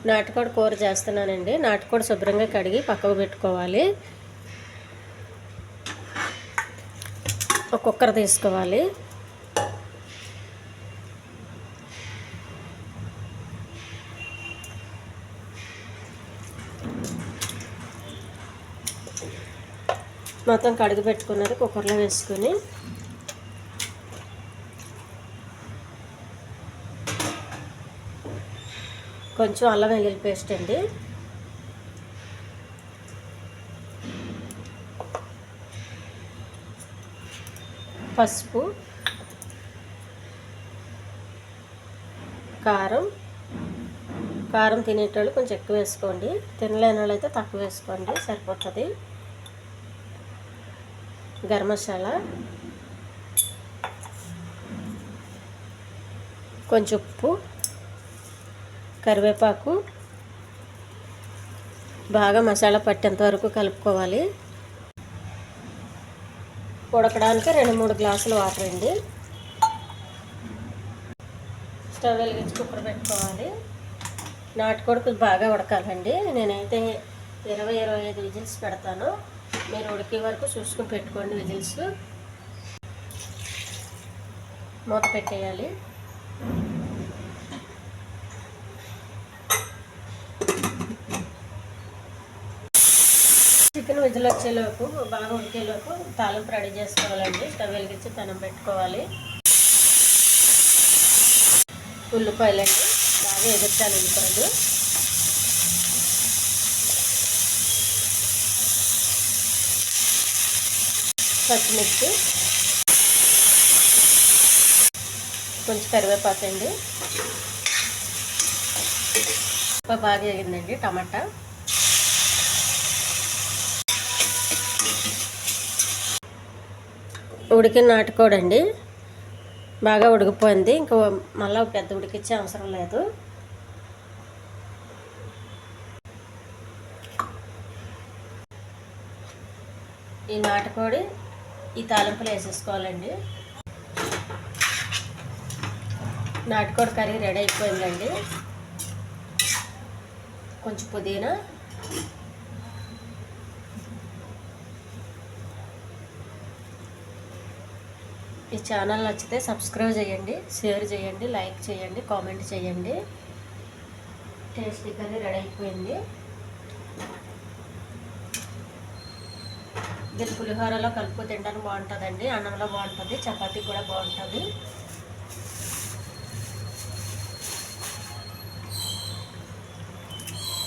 నాటుకోడి కూర చేస్తున్నానండి. నాటుకోడి శుభ్రంగా కడిగి పక్కకు పెట్టుకోవాలి. ఒక కుక్కర్ తీసుకోవాలి. మొత్తం కడిగి పెట్టుకున్నది కుక్కర్లో వేసుకొని కొంచెం అల్లం వెల్లుల్లి పేస్ట్ అండి, పసుపు, కారం తినేటోళ్ళు కొంచెం ఎక్కువ వేసుకోండి, తినలేని వాళ్ళు అయితే తక్కువ వేసుకోండి, సరిపోతుంది. గరం మసాలా, కొంచెం ఉప్పు, కరివేపాకు బాగా మసాలా పట్టేంత వరకు కలుపుకోవాలి. ఉడకడానికి 2-3 గ్లాసులు వాటర్ అండి. స్టవ్ వెలిగించి కుక్కర్ పెట్టుకోవాలి. నాటుకోడి బాగా ఉడకాలండి. నేనైతే 20-25 విజిల్స్ పెడతాను. మీరు ఉడికే వరకు చూసుకుని పెట్టుకోండి విజిల్స్. మూత పెట్టేయాలి. చికెన్ విజిల్ వచ్చేలోపు బాగా ఉడికేలోపు తాలింపు రెడీ చేసుకోవాలండి. స్టవ్ వెలిగించి పెనం పెట్టుకోవాలి. ఉల్లిపాయలండి, బాగా ఎగుర్చాలి ఉల్లిపాయలు. పచ్చిమిర్చి, కొంచెం కరివేపాకు అండి. బాగా ఎగిందండి. టమాటా, ఉడికిన నాటుకోడి అండి, బాగా ఉడికిపోయింది. ఇంకా మళ్ళీ పెద్ద ఉడికిచ్చే అవసరం లేదు. ఈ నాటుకోడి ఈ తాలింపులు వేసేసుకోవాలండి. నాటుకోడి కర్రీ రెడీ అయిపోయిందండి. కొంచెం పుదీనా, ఈ ఛానల్ నచ్చితే సబ్స్క్రైబ్ చేయండి, షేర్ చేయండి, లైక్ చేయండి, కామెంట్ చేయండి. టేస్టీ కర్రీ రెడీ అయిపోయింది. దీని పులిహోరలో కలుపు తినడానికి బాగుంటుందండి. అన్నంలో బాగుంటుంది, చపాతీ కూడా బాగుంటుంది.